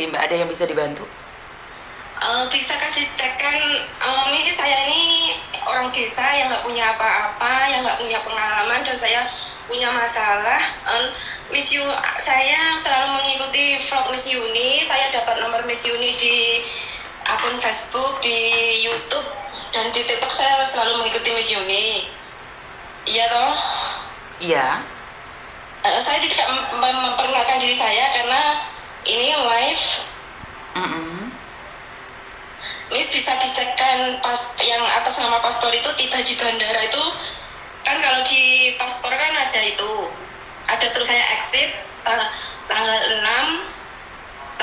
sendiri Mbak, ada yang bisa dibantu? Bisa kasih cek kan, ini saya ini orang desa yang nggak punya apa-apa, yang nggak punya pengalaman, dan saya punya masalah. Saya selalu mengikuti vlog Miss Yuni. Saya dapat nomor Miss Yuni di akun Facebook, di YouTube, dan di TikTok. Saya selalu mengikuti Miss Yuni. Iya toh? Iya. Saya tidak memperkenalkan diri saya karena ini live. Miss bisa dicekkan pas yang atas nama paspor itu tiba di bandara itu kan, kalau di paspor kan ada terus saya exit tanggal 6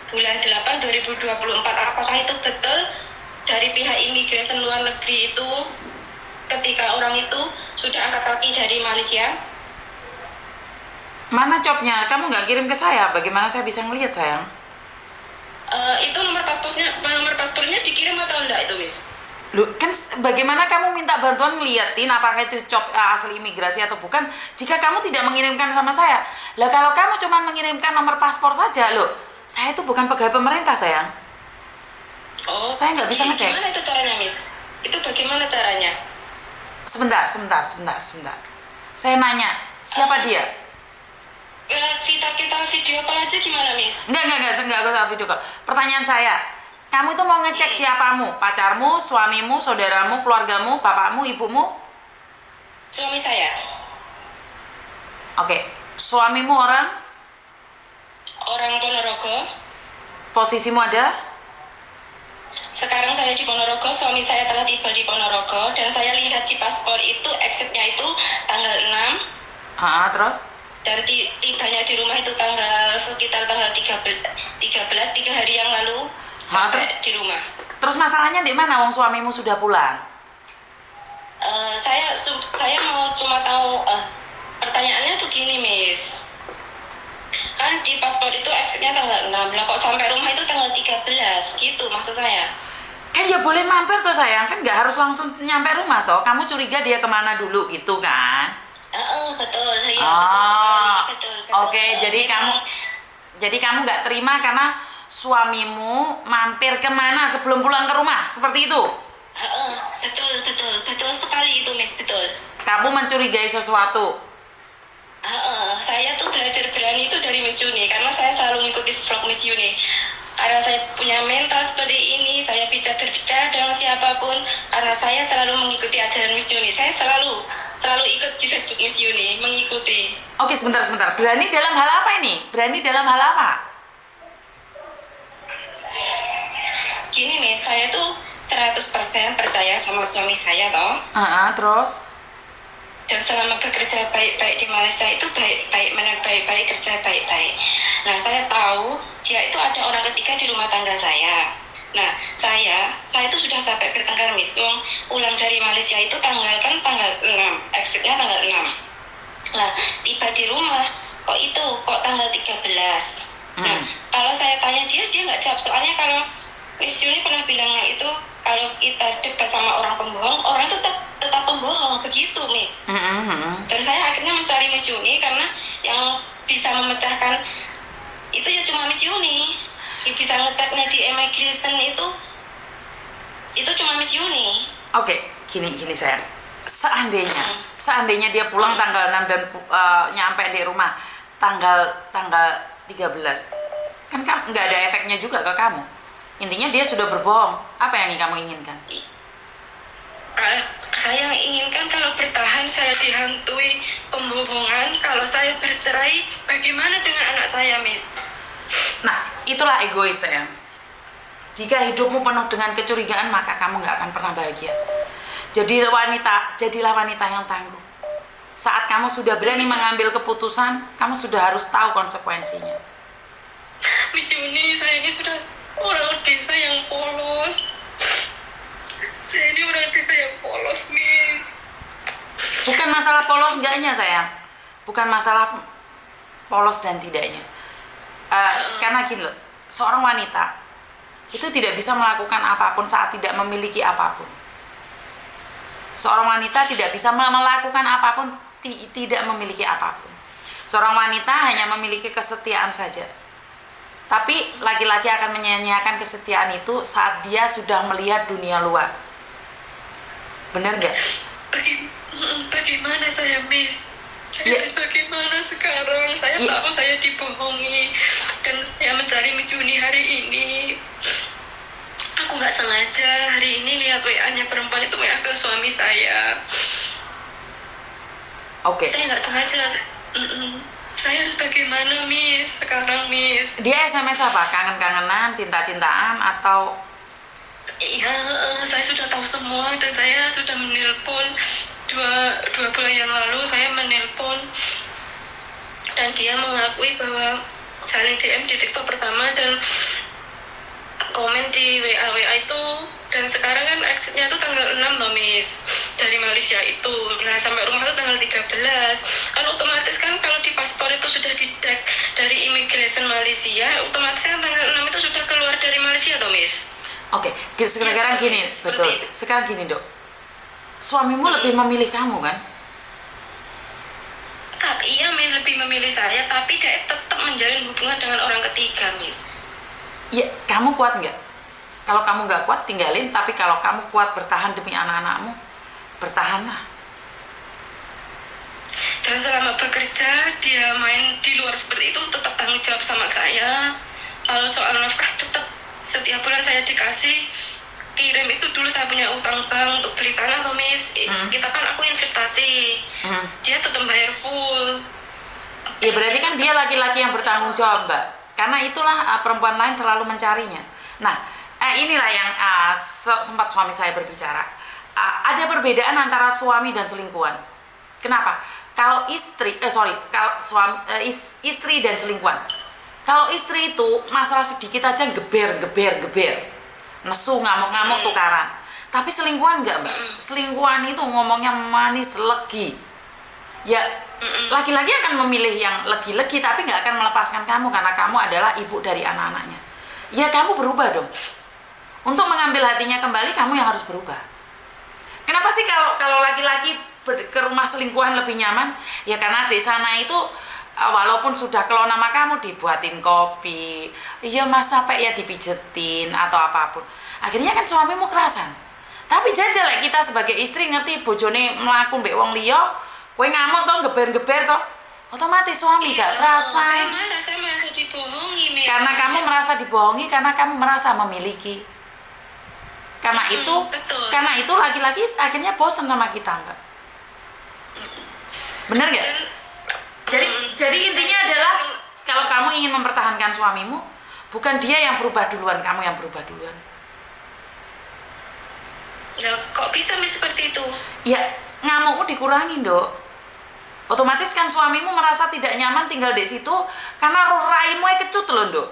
bulan 8 2024. Apakah itu betul dari pihak imigrasi luar negeri itu ketika orang itu sudah angkat kaki dari Malaysia? Mana copnya? Kamu nggak kirim ke saya, bagaimana saya bisa ngelihat sayang? Itu nomor paspornya dikirim atau enggak itu, Miss? Loh, kan bagaimana kamu minta bantuan ngeliatin apakah itu cop asli imigrasi atau bukan jika kamu tidak mengirimkan sama saya? Lah kalau kamu cuma mengirimkan nomor paspor saja, loh, saya itu bukan pegawai pemerintah sayang. Saya nggak bisa ngecek. Gimana itu caranya, Miss? Itu bagaimana caranya? Sebentar. Saya nanya, siapa dia? Kita video call aja gimana, Miss? Enggak usah video call. Pertanyaan saya, kamu itu mau ngecek siapamu? Pacarmu, suamimu, saudaramu, keluargamu, bapakmu, ibumu? Suami saya. Oke, suamimu orang? Orang Ponorogo. Posisimu ada? Sekarang saya di Ponorogo, suami saya telah tiba di Ponorogo, dan saya lihat di paspor itu exitnya itu tanggal 6. Terus? Dan tibanya di rumah itu sekitar tanggal 13, 3 hari yang lalu sampai di rumah. Terus masalahnya di mana? Wong suamimu sudah pulang. Saya mau cuma tahu, pertanyaannya tuh gini, Miss. Kan di paspor itu exitnya tanggal 6, lah kok sampai rumah itu tanggal 13 gitu maksud saya. Kan ya boleh mampir toh sayang, kan nggak harus langsung nyampe rumah toh. Kamu curiga dia kemana dulu gitu kan? Betul. Ya, betul. Oke, jadi kamu nggak terima karena suamimu mampir kemana sebelum pulang ke rumah, seperti itu? Betul sekali itu, Miss, betul. Kamu mencurigai sesuatu? Saya tuh belajar berani itu dari Miss Yuni, karena saya selalu mengikuti vlog Miss Yuni. Karena saya punya mental seperti ini, saya berbicara dengan siapapun, karena saya selalu mengikuti ajaran Miss Yuni. Saya selalu ikut di Facebook Miss Yuni, mengikuti. Oke, sebentar. Berani dalam hal apa ini? Berani dalam hal apa? Gini, Miss, saya tuh 100% percaya sama suami saya toh. Terus? Dan selama bekerja baik-baik di Malaysia itu baik-baik kerja baik-baik. Nah, saya tahu dia itu ada orang ketiga di rumah tangga saya. Nah, saya itu sudah capek bertengkar, Miss. Pulang dari Malaysia itu tanggal 6, exitnya tanggal 6. Nah, tiba di rumah kok tanggal 13. Nah, kalau saya tanya dia nggak jawab, soalnya kalau Miss Yuni pernah bilangnya itu kalau kita debat sama orang pembohong, orang itu tetap pembohong, begitu, Miss. Dan saya akhirnya mencari Miss Yuni karena yang bisa memecahkan itu ya cuma Miss Yuni. Yang bisa ngeceknya di immigration itu cuma Miss Yuni. Oke, gini sayang. Seandainya dia pulang tanggal 6 dan nyampe di rumah tanggal 13, kan nggak ada efeknya juga ke kamu. Intinya dia sudah berbohong. Apa yang kamu inginkan? Saya inginkan kalau bertahan saya dihantui pembohongan. Kalau saya bercerai, bagaimana dengan anak saya, Miss? Nah, itulah egois sayang. Jika hidupmu penuh dengan kecurigaan, maka kamu nggak akan pernah bahagia. Jadilah wanita yang tangguh. Saat kamu sudah berani mengambil keputusan, kamu sudah harus tahu konsekuensinya. Miss Yuni, saya ini sudah orang desa yang polos. Saya ini orang desa yang polos, Miss. Bukan masalah polos enggaknya sayang. Bukan masalah polos dan tidaknya. Karena gini loh, seorang wanita itu tidak bisa melakukan apapun saat tidak memiliki apapun. Seorang wanita tidak bisa melakukan apapun tidak memiliki apapun. Seorang wanita hanya memiliki kesetiaan saja. Tapi laki-laki akan menyia-nyiakan kesetiaan itu saat dia sudah melihat dunia luar. Benar nggak? Bagaimana saya, Miss? Saya harus bagaimana sekarang? Saya tahu saya dibohongi dan saya mencari Miss Juni hari ini. Aku nggak sengaja hari ini lihat WA-nya perempuan itu, WA ke suami saya. Oke. Saya nggak sengaja. Saya harus bagaimana, Miss? Sekarang, Miss. Dia SMS apa? Kangen-kangenan, cinta-cintaan, atau? Iya, saya sudah tahu semua dan saya sudah menelpon dua bulan yang lalu. Saya menelpon dan dia mengakui bahwa saling DM di TikTok pertama dan komen di WA itu. Dan sekarang kan exitnya itu tanggal 6 loh, Miss, dari Malaysia itu. Nah, sampai rumah itu tanggal 13. Kan otomatis kan kalau di paspor itu sudah dicek dari Immigration Malaysia, otomatis kan tanggal 6 itu sudah keluar dari Malaysia toh, Miss. Oke, sekarang gini, betul. Sekarang gini, Dok. Suamimu lebih memilih kamu kan? Iya, Miss, lebih memilih saya, tapi dia tetap menjalin hubungan dengan orang ketiga, Miss. Iya, kamu kuat nggak? Kalau kamu nggak kuat, tinggalin. Tapi kalau kamu kuat bertahan demi anak-anakmu, bertahanlah. Dan selama bekerja, dia main di luar seperti itu, tetap tanggung jawab sama saya. Kalau soal nafkah, tetap setiap bulan saya dikasih kirim. Itu dulu saya punya utang bank untuk beli tanah loh, Miss. Kita kan aku investasi. Dia tetap bayar full. Ya berarti kan dia laki-laki yang bertanggung jawab, Mbak. Karena itulah perempuan lain selalu mencarinya. Nah, inilah yang sempat suami saya berbicara. Ada perbedaan antara suami dan selingkuhan. Kenapa? Kalau istri dan selingkuhan. Kalau istri itu masalah sedikit aja geber, nesu, ngamuk-ngamuk, tukaran. Tapi selingkuhan enggak, Mbak? Selingkuhan itu ngomongnya manis, legi. Ya, laki-laki akan memilih yang legi-legi, tapi nggak akan melepaskan kamu karena kamu adalah ibu dari anak-anaknya. Ya, kamu berubah dong. Untuk mengambil hatinya kembali, kamu yang harus berubah. Kenapa sih kalau laki-laki ke rumah selingkuhan lebih nyaman? Ya karena di sana itu walaupun sudah keluar nama kamu, dibuatin kopi, iya mas sampai ya dipijetin atau apapun. Akhirnya kan suamimu kerasan. Tapi jajal kita sebagai istri ngerti bojone mlaku mbek wong liya, kowe ngamuk toh, geber-geber toh, otomatis suami gak kerasan. Saya merasa dibohongi, Miss. Karena kamu merasa dibohongi, karena kamu merasa memiliki. Karena itu laki-laki akhirnya bosan sama kita, Mbak. Bener nggak? Jadi intinya adalah kalau kamu ingin mempertahankan suamimu, bukan dia yang berubah duluan, kamu yang berubah duluan. Ya, kok bisa, Miss, seperti itu? Ya, ngamukmu dikurangin, Dok. Otomatis kan suamimu merasa tidak nyaman tinggal di situ karena roh raimu kecut loh, Dok.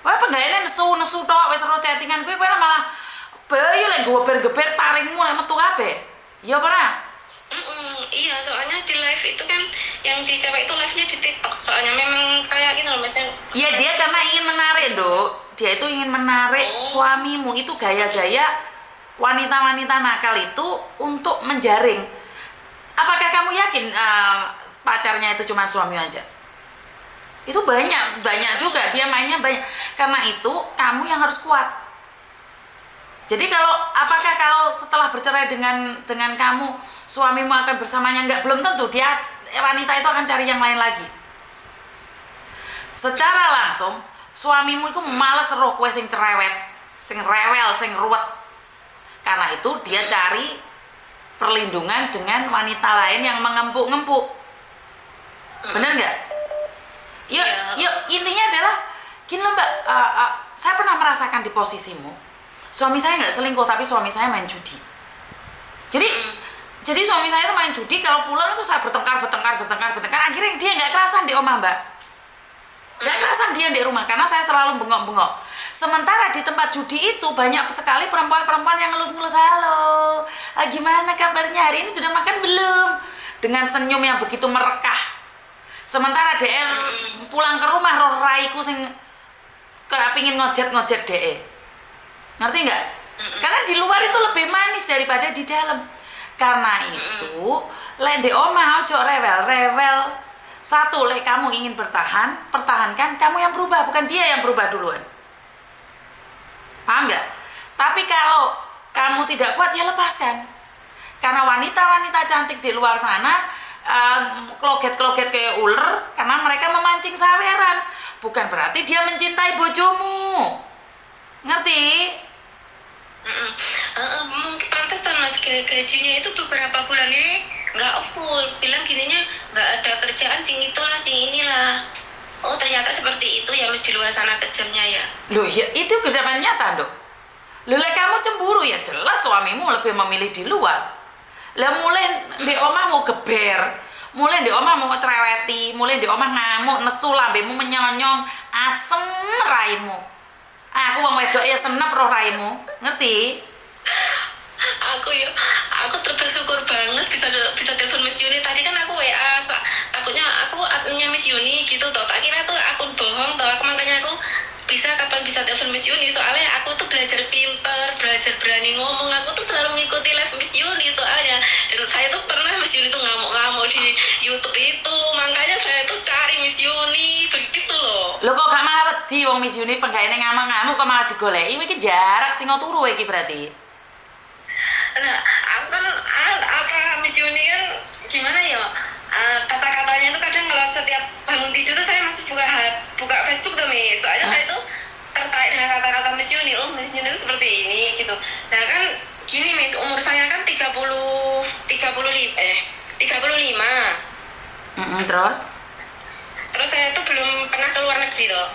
Wah, penggayane nesu tok wis ro chattingan kuwi kowe malah bayu lek geber-geber taringmu lek metu kabeh. Ya ora? Iya, soalnya di live itu kan yang di cewek itu live-nya di TikTok. Soalnya memang kayak gitu loh, Mas. Iya, dia karena ingin menarik, Dok. Dia itu ingin menarik suamimu, itu gaya-gaya wanita-wanita nakal itu untuk menjaring. Apakah kamu yakin pacarnya itu cuma suami aja? Itu banyak juga, dia mainnya banyak. Karena itu kamu yang harus kuat. Jadi apakah kalau setelah bercerai dengan kamu, suamimu akan bersamanya? Enggak, belum tentu. Wanita itu akan cari yang lain lagi. Secara langsung suamimu itu males roh kowe sing cerewet, sing rewel, sing ruwet. Karena itu dia cari perlindungan dengan wanita lain yang mengempuk-ngempuk. Bener nggak? Yuk, intinya adalah gini loh, Mbak. Saya pernah merasakan di posisimu. Suami saya nggak selingkuh, tapi suami saya main judi. Jadi suami saya itu main judi, kalau pulang itu saya bertengkar. Akhirnya dia nggak kerasan di rumah, Mbak. Nggak kerasan dia di rumah, karena saya selalu bengok-bengok. Sementara di tempat judi itu banyak sekali perempuan-perempuan yang ngelus-ngelus, halo, gimana kabarnya, hari ini sudah makan belum? Dengan senyum yang begitu merekah. Sementara DL pulang ke rumah roh raiku sing kepingin ngojet-ngojet DE. Ngerti nggak? Karena di luar itu lebih manis daripada di dalam. Karena itu lek ndek omah ojo rewel-rewel. Satu, kamu ingin bertahan, pertahankan, kamu yang berubah, bukan dia yang berubah duluan. Paham nggak? Tapi kalau kamu tidak kuat, ya lepaskan. Karena wanita-wanita cantik di luar sana kloget-kloget kayak ular karena mereka memancing saweran. Bukan berarti dia mencintai bojomu. Ngerti? Mungkin pantesan mas gajinya itu beberapa bulan ini nggak full, bilang gininya nggak ada kerjaan sing itulah sing inilah. Oh ternyata seperti itu ya mas di luar sana kejamnya ya. Loh ya itu kehidupan nyata dok. Loh kamu cemburu ya jelas suamimu lebih memilih di luar. Lah mulai di omah mau geber, mulai di omah mau cereweti, mulai di omah ngamuk, nesu lambemu menyonyong, asem raimu. Aku wong wedok ya senep roh raimu, ngerti? Aku bersyukur banget bisa telepon Miss Yuni. Tadi kan aku WA, takutnya aku adminnya Miss Yuni gitu toh. Tak kira tuh akun bohong toh. Makanya aku kapan bisa telepon Miss Yuni, soalnya aku tuh belajar pinter, belajar berani ngomong. Aku tuh selalu mengikuti live Miss Yuni soalnya. Dan saya tuh pernah Miss Yuni tuh ngamuk-ngamuk di YouTube itu. Makanya saya tuh cari Miss Yuni begitu loh. Lo kok gak malah wedi wong Miss Yuni penggaene ngamuk-ngamuk kok malah digoleki. Iki jarak sing turu iki berarti. Nah, aku kan Miss Yuni kan gimana ya, kata-katanya tuh kadang kalau setiap bangun tidur tuh saya masih buka Facebook tuh Miss, soalnya saya tuh tertarik dengan kata-kata Miss Yuni. Oh Miss Yuni tuh seperti ini gitu. Nah kan gini Miss, umur saya kan 35. Terus saya tuh belum pernah ke luar negeri toh.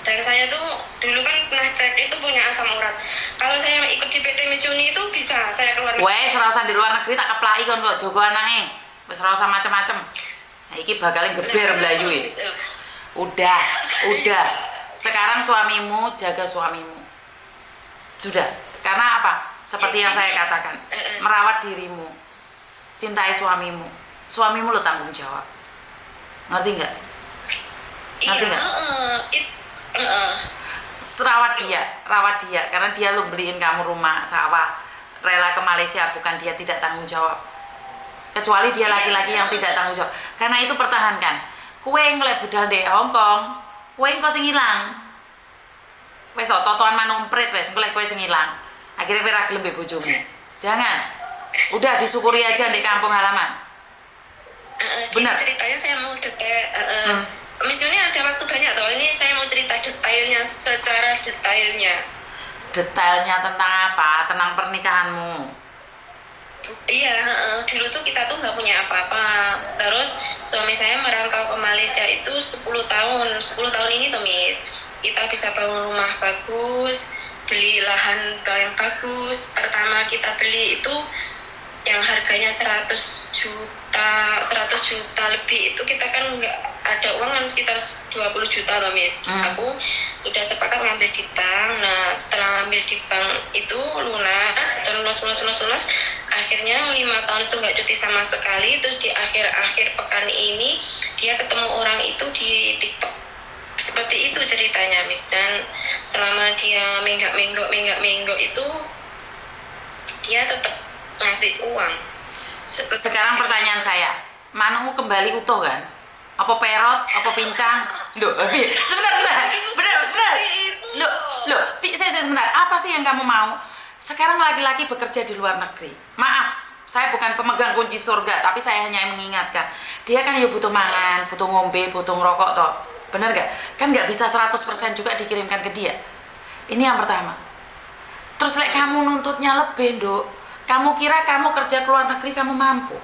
Dan saya tuh dulu kan pernah cek itu punya asam urat. Kalau saya ikut di PT Miss Yuni itu bisa saya keluar negeri. Wes ora usah di luar negeri tak keplaki kon kok jogo anake. Wis ora usah macem-macem. Nah, iki bakalnya geber melayu ya. Udah. Sekarang suamimu jaga suamimu. Sudah. Karena apa? Seperti yang saya katakan, merawat dirimu. Cintai suamimu. Suamimu lo tanggung jawab. Ngerti nggak? Ngerti nggak? Rawat dia karena dia lo beliin kamu rumah, sawah, rela ke Malaysia, bukan dia tidak tanggung jawab. Kecuali dia laki-laki yang tidak tanggung jawab. Karena itu pertahankan. Kue ngeliat budal di Hongkong, kue engko sing ilang. Wes totoan manumprit wes ngeliat kue sing ilang. Akhirnya kue ra gelem mbek bojomu. Jangan. Udah disyukuri aja di kampung halaman. Benar. Ceritanya saya mau detail. Miss Yuni ada waktu banyak toh. Ini saya mau cerita detailnya, secara detailnya. Detailnya tentang apa? Tentang pernikahanmu. Iya, dulu tuh kita tuh nggak punya apa-apa. Terus suami saya merantau ke Malaysia itu 10 tahun. 10 tahun ini tuh Miss, kita bisa bangun rumah bagus, beli lahan yang bagus. Pertama kita beli itu yang harganya 100 juta lebih, itu kita kan nggak ada uang kan sekitar 20 juta loh Miss. Aku sudah sepakat ngambil di bank. Nah setelah ngambil di bank itu lunas, akhirnya 5 tahun itu nggak cuti sama sekali. Terus di akhir pekan ini dia ketemu orang itu di TikTok. Seperti itu ceritanya Miss. Dan selama dia menggak itu dia tetap ngasih uang. Sekarang pertanyaan saya, manumu kembali utuh kan? Apa perot, apa pincang? Loh, sebentar. Saya sebentar. Apa sih yang kamu mau? Sekarang laki-laki bekerja di luar negeri. Maaf, saya bukan pemegang kunci surga, tapi saya hanya mengingatkan. Dia kan ya butuh makan, butuh ngombe, butuh ngerokok toh. Bener gak? Kan gak bisa 100% juga dikirimkan ke dia. Ini yang pertama. Terus kamu nuntutnya lebih, Dok. Kamu kira kamu kerja ke luar negeri kamu mampu?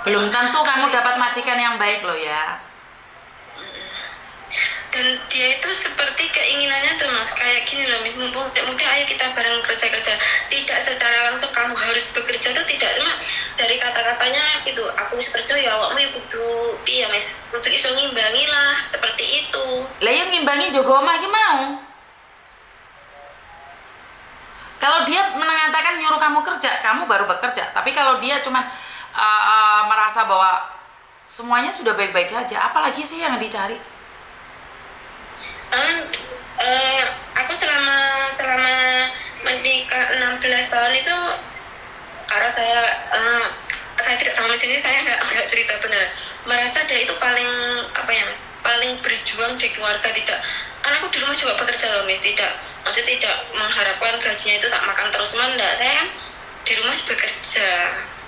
Belum tentu kamu dapat majikan yang baik loh ya. Dan dia itu seperti keinginannya tuh Mas, kayak gini loh, mumpung muda ayo kita bareng kerja. Tidak secara langsung kamu harus bekerja tuh, tidak, cuma dari kata-katanya gitu. Aku percaya ya awakmu ya kudu piye Mas, kudu iso ngimbangi lah, seperti itu. Lah yang ngimbangi jogo omah iki mau. Kalau dia mengatakan nyuruh kamu kerja, kamu baru bekerja. Tapi kalau dia cuma merasa bahwa semuanya sudah baik-baik aja, apalagi sih yang dicari? Aku selama menikah 16 tahun itu, karena saya saya tidak tahu di sini, saya nggak cerita benar. Merasa dia itu paling apa ya Mas, paling berjuang di keluarga. Tidak, kan aku di rumah juga bekerja loh Miss, tidak, maksudnya tidak mengharapkan gajinya itu tak makan terus, enggak. Saya kan di rumah bekerja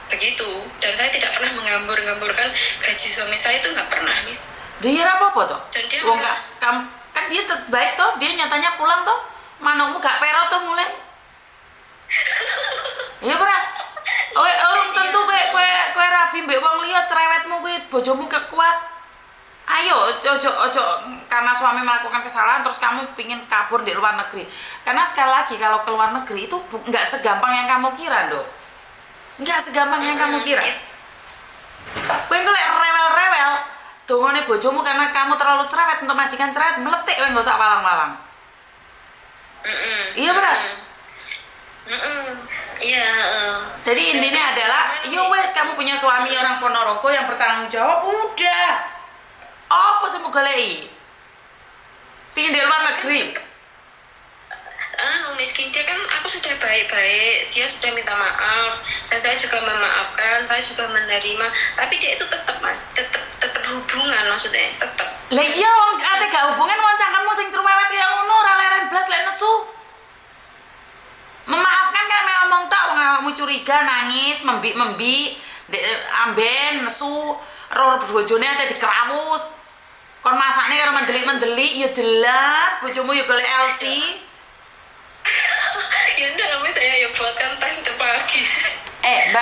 begitu, dan saya tidak pernah menggambur-gamburkan gaji suami saya, itu nggak pernah Miss. Dia apa-apa toh? Dan dia Wong kan dia baik toh, dia nyatanya pulang toh. Manukmu gak perot toh mulai. Iya pernah. Orang tentu kowe rabi mbek wong liya cerewetmu kuwi bojomu kekuat. Ayo ojo karena suami melakukan kesalahan terus kamu pingin kabur di luar negeri. Karena sekali lagi kalau ke luar negeri itu nggak segampang yang kamu kira, Dok. Nggak segampang yang kamu kira. Kowe lek rewel-rewel dongone bojomu karena kamu terlalu cerewet untuk majikan cerewet meletik kowe nggak usah walang-walang. Iya, Bra. Iya. Jadi intinya adalah, yo wes kamu punya suami orang Ponorogo yang bertanggung jawab, udah. Apa sih mau goleki? Pingin di luar negeri. Miskin dia kan, aku sudah baik-baik, dia sudah minta maaf dan saya juga memaafkan, saya juga menerima, tapi dia itu tetap Mas, tetap hubungan, maksudnya tetap. Lah iya wong ate gak hubungan wong cangkemmu sing cerewet kaya ngono ora leren blas lek nesu. Memaafkan kan mek omong tok wong awakmu curiga nangis membik-membik amben nesu ro bojone ate dikerawus. Kon masakne karo mendelik-mendelik ya jelas bojomu ya golek LC. Ya udah namanya saya ya buatkan tes pagi. Mbak